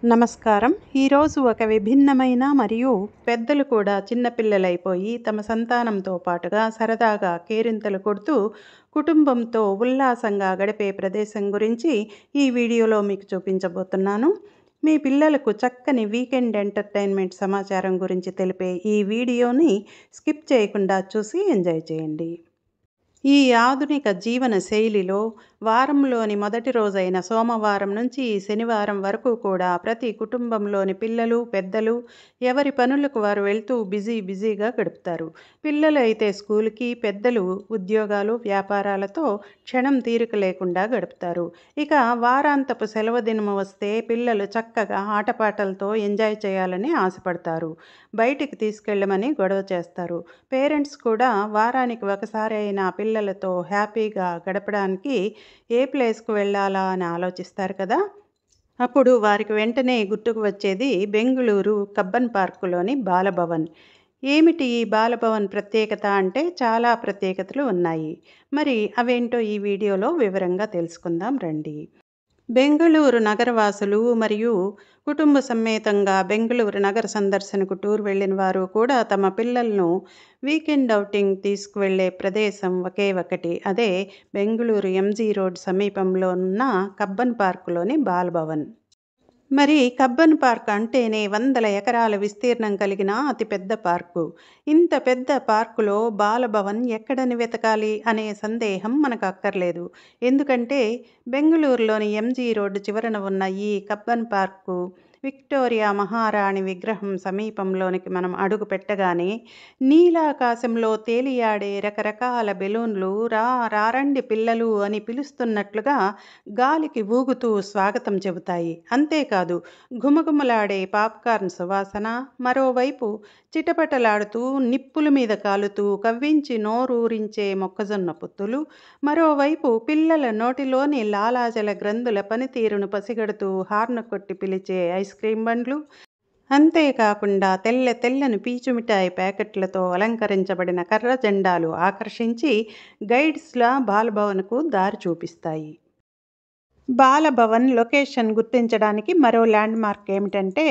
నమస్కారం. ఈరోజు ఒక విభిన్నమైన మరియు పెద్దలు కూడా చిన్నపిల్లలైపోయి తమ సంతానంతో పాటుగా సరదాగా కేరింతలు కొడుతూ కుటుంబంతో ఉల్లాసంగా గడిపే ప్రదేశం గురించి ఈ వీడియోలో మీకు చూపించబోతున్నాను. మీ పిల్లలకు చక్కని వీకెండ్ ఎంటర్టైన్మెంట్ సమాచారం గురించి తెలిపే ఈ వీడియోని స్కిప్ చేయకుండా చూసి ఎంజాయ్ చేయండి. ఈ ఆధునిక జీవన శైలిలో వారంలోని మొదటి రోజైన సోమవారం నుంచి శనివారం వరకు కూడా ప్రతి కుటుంబంలోని పిల్లలు, పెద్దలు ఎవరి పనులకు వారు వెళ్తూ బిజీగా గడుపుతారు. పిల్లలు అయితే స్కూల్‌కి, పెద్దలు ఉద్యోగాలు, వ్యాపారాలతో క్షణం తీరిక లేకుండా గడుపుతారు. ఇక వారాంతపు సెలవు దినం వస్తే పిల్లలు చక్కగా ఆటపాటలతో ఎంజాయ్ చేయాలని ఆశపడతారు. బయటికి తీసుకెళ్ళమని గొడవ చేస్తారు. పేరెంట్స్ కూడా వారానికి ఒకసారి అయినా పిల్లలతో హ్యాపీగా గడపడానికి ఏ ప్లేస్‌కు వెళ్ళాలా అని ఆలోచిస్తారు కదా! అప్పుడు వారికి వెంటనే గుర్తుకు వచ్చేది బెంగుళూరు కబ్బన్ పార్కులోని బాలభవన్. ఏమిటి ఈ బాలభవన్ ప్రత్యేకత అంటే చాలా ప్రత్యేకతలు ఉన్నాయి. మరి అవేంటో ఈ వీడియోలో వివరంగా తెలుసుకుందాం రండి. బెంగుళూరు నగరవాసులు మరియు కుటుంబ సమేతంగా బెంగుళూరు నగర సందర్శనకు టూర్ వెళ్ళిన వారు కూడా తమ పిల్లలను వీకెండ్ ఔటింగ్ తీసుకువెళ్ళే ప్రదేశం ఒకే ఒకటి. అదే బెంగుళూరు ఎంజీ రోడ్ సమీపంలో ఉన్న కబ్బన్ పార్కులోని బాలభవన్. మరి కబ్బన్ పార్క్ అంటేనే వందల ఎకరాల విస్తీర్ణం కలిగిన అతిపెద్ద పార్కు. ఇంత పెద్ద పార్కులో బాలభవన్ ఎక్కడని వెతకాలి అనే సందేహం మనకు అక్కర్లేదు. ఎందుకంటే బెంగుళూరులోని ఎంజీ రోడ్డు చివరన ఉన్న ఈ కబ్బన్ పార్కు విక్టోరియా మహారాణి విగ్రహం సమీపంలోనికి మనం అడుగు పెట్టగానే నీలాకాశంలో తేలియాడే రకరకాల బెలూన్లు రారండి పిల్లలు అని పిలుస్తున్నట్లుగా గాలికి ఊగుతూ స్వాగతం చెబుతాయి. అంతేకాదు ఘుమఘుమలాడే పాప్కార్న్ సువాసన, మరోవైపు చిటపటలాడుతూ నిప్పుల మీద కాలుతూ కవ్వించి నోరూరించే మొక్కజొన్న పొత్తులు, మరోవైపు పిల్లల నోటిలోని లాలాజల గ్రంథుల పనితీరును పసిగడుతూ హార్న్ కొట్టి పిలిచే ఐస్ క్రీం బండ్లు, అంతేకాకుండా తెల్లని పీచుమిఠాయి ప్యాకెట్లతో అలంకరించబడిన కర్ర జెండాలు ఆకర్షించి గైడ్స్లా బాలభవన్కు దారి చూపిస్తాయి. బాలభవన్ లొకేషన్ గుర్తించడానికి మరో ల్యాండ్ మార్క్ ఏమిటంటే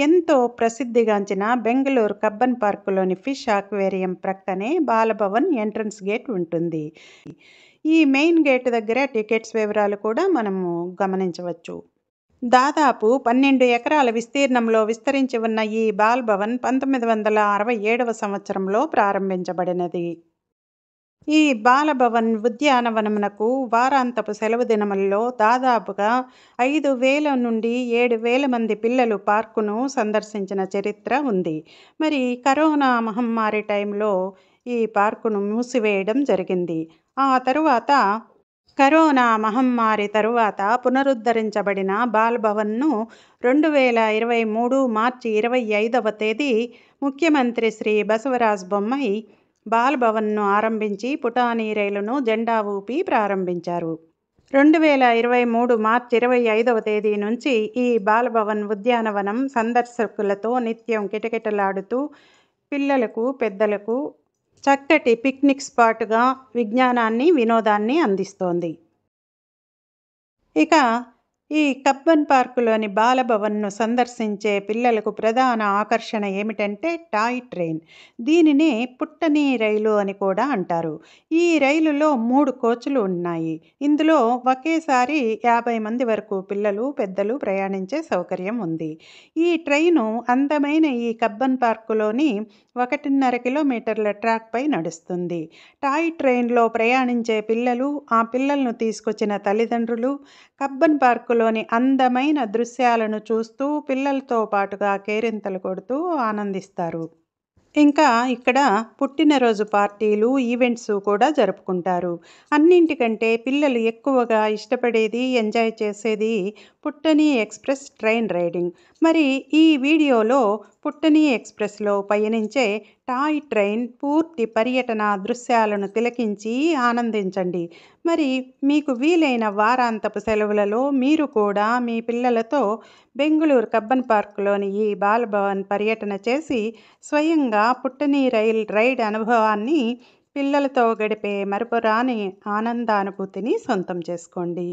ఎంతో ప్రసిద్ధిగాంచిన బెంగళూరు కబ్బన్ పార్కులోని ఫిష్ ఆక్వేరియం ప్రక్కనే బాలభవన్ ఎంట్రన్స్ గేట్ ఉంటుంది. ఈ మెయిన్ గేట్ దగ్గర టికెట్స్ వివరాలు కూడా మనము గమనించవచ్చు. దాదాపు 12 ఎకరాల విస్తీర్ణంలో విస్తరించి ఉన్న ఈ బాలభవన్ 1967వ సంవత్సరంలో ప్రారంభించబడినది. ఈ బాలభవన్ ఉద్యానవనమునకు వారాంతపు సెలవు దినములలో దాదాపుగా 5,000 నుండి 7,000 మంది పిల్లలు పార్కును సందర్శించిన చరిత్ర ఉంది. మరి కరోనా మహమ్మారి టైంలో ఈ పార్కును మూసివేయడం జరిగింది. ఆ తరువాత కరోనా మహమ్మారి తరువాత పునరుద్ధరించబడిన బాలభవన్ను 2023 మార్చి 25వ తేదీ ముఖ్యమంత్రి శ్రీ బసవరాజ్ బొమ్మాయి బాలభవన్ను ఆరంభించి పుటానీ రైలును జెండా ఊపి ప్రారంభించారు. 2023 మార్చి 25వ తేదీ నుంచి ఈ బాలభవన్ ఉద్యానవనం సందర్శకులతో నిత్యం కిటకిటలాడుతూ పిల్లలకు, పెద్దలకు చక్కటి పిక్నిక్ స్పాట్గా విజ్ఞానాన్ని, వినోదాన్ని అందిస్తోంది. ఇక ఈ కబ్బన్ పార్కులోని బాలభవన్ను సందర్శించే పిల్లలకు ప్రధాన ఆకర్షణ ఏమిటంటే టాయ్ ట్రైన్. దీనినే పుట్టనీ రైలు అని కూడా అంటారు. ఈ రైలులో 3 కోచ్లు ఉన్నాయి. ఇందులో ఒకేసారి 50 మంది వరకు పిల్లలు, పెద్దలు ప్రయాణించే సౌకర్యం ఉంది. ఈ ట్రైను అందమైన ఈ కబ్బన్ పార్కులోని 1.5 కిలోమీటర్ల ట్రాక్పై నడుస్తుంది. టాయ్ ట్రైన్లో ప్రయాణించే పిల్లలు, ఆ పిల్లలను తీసుకొచ్చిన తల్లిదండ్రులు కబ్బన్ పార్కులోని అందమైన దృశ్యాలను చూస్తూ పిల్లలతో పాటుగా కేరింతలు కొడుతూ ఆనందిస్తారు. ఇంకా ఇక్కడ పుట్టినరోజు పార్టీలు, ఈవెంట్స్ కూడా జరుపుకుంటారు. అన్నింటికంటే పిల్లలు ఎక్కువగా ఇష్టపడేది, ఎంజాయ్ చేసేది పుట్టనీ ఎక్స్ప్రెస్ ట్రైన్ రైడింగ్. మరి ఈ వీడియోలో పుట్టనీ ఎక్స్ప్రెస్లో పయనించే టాయ్ ట్రైన్ పూర్తి పర్యటన దృశ్యాలను తిలకించి ఆనందించండి. మరి మీకు వీలైన వారాంతపు సెలవులలో మీరు కూడా మీ పిల్లలతో బెంగుళూరు కబ్బన్ పార్కులోని ఈ బాలభవన్ పర్యటన చేసి స్వయంగా పుట్టనీ రైడ్ అనుభవాన్ని, పిల్లలతో గడిపే మరపురాని ఆనందానుభూతిని సొంతం చేసుకోండి.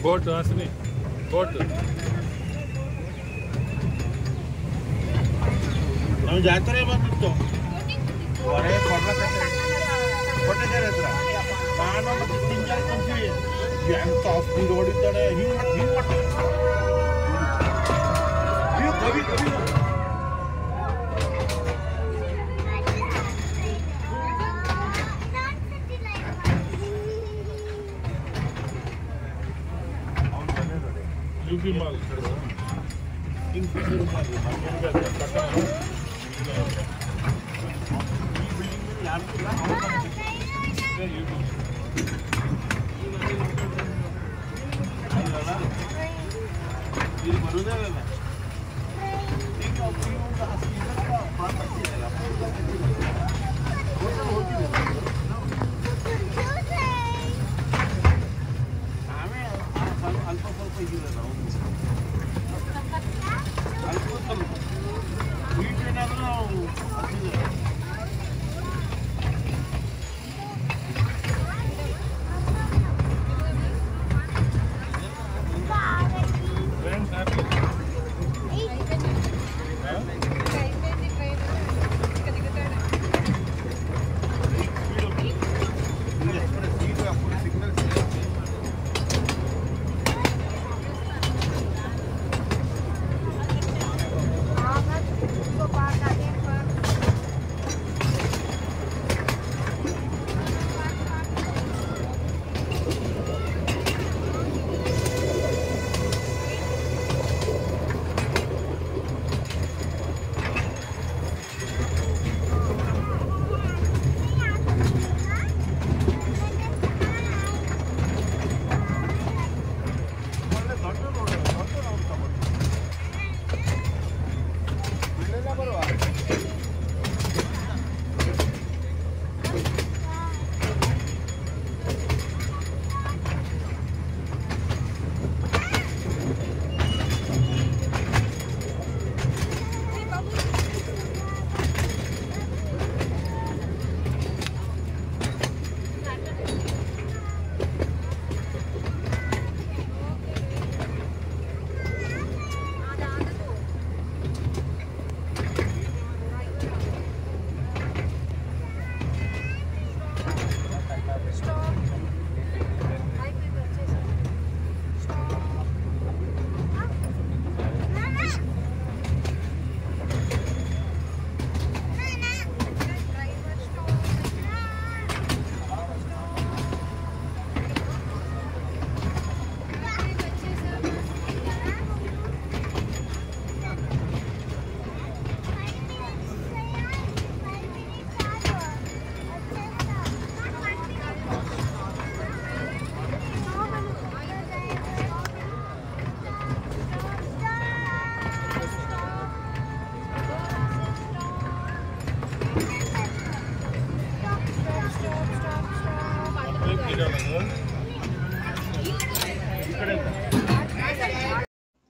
ಬೋಟ್ ಹಾಸನಿ ಬೋಟ್ ನಾವು ಜಾತ್ರೆ ಬಂದಿತ್ತು ಹೊರಗೆ ಕೊಟ್ಟಿದ್ದಾರೆ ಹತ್ರ ನಾನು ಮತ್ತೆ ತಿಂಗಳ ಕುಂತೀವಿ ಎಂತ ಸ್ಪೀಡ್ ಹೊಡಿತಾನೆ ಹಿಂಗ್ ಮಾಡ್ತಾರೆ ಕವಿ ಕವಿ यूपी माल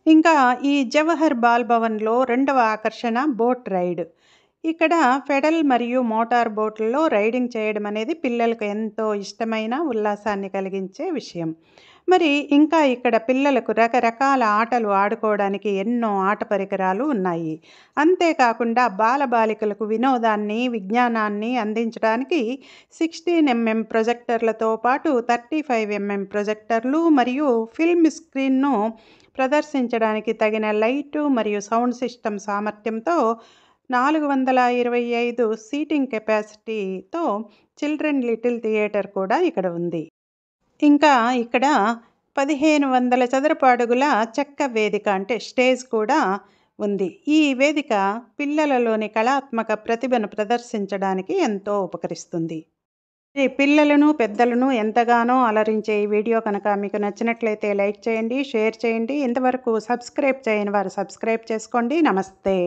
ఇంకా ఈ జవహర్ బాల్ భవన్లో రెండవ ఆకర్షణ బోట్ రైడ్. ఇక్కడ ఫెడల్ మరియు మోటార్ బోట్లలో రైడింగ్ చేయడం అనేది పిల్లలకు ఎంతో ఇష్టమైన ఉల్లాసాన్ని కలిగించే విషయం. మరి ఇంకా ఇక్కడ పిల్లలకు రకరకాల ఆటలు ఆడుకోవడానికి ఎన్నో ఆట పరికరాలు ఉన్నాయి. అంతేకాకుండా బాలబాలికలకు వినోదాన్ని, విజ్ఞానాన్ని అందించడానికి 16mm ప్రొజెక్టర్లతో పాటు 35mm ప్రొజెక్టర్లు మరియు ఫిల్మ్ స్క్రీన్ను ప్రదర్శించడానికి తగిన లైటు మరియు సౌండ్ సిస్టమ్ సామర్థ్యంతో 425 సీటింగ్ కెపాసిటీతో చిల్డ్రన్ లిటిల్ థియేటర్ కూడా ఇక్కడ ఉంది. ఇంకా ఇక్కడ 1500 చదరపు అడుగుల చెక్క వేదిక అంటే స్టేజ్ కూడా ఉంది. ఈ వేదిక పిల్లలలోని కళాత్మక ప్రతిభను ప్రదర్శించడానికి ఎంతో ఉపకరిస్తుంది. ఈ పిల్లలను, పెద్దలను ఎంతగానో అలరించే ఈ వీడియో కనుక మీకు నచ్చినట్లయితే లైక్ చేయండి, షేర్ చేయండి. ఇంతవరకు సబ్స్క్రైబ్ చేయని వారు సబ్స్క్రైబ్ చేసుకోండి. నమస్తే.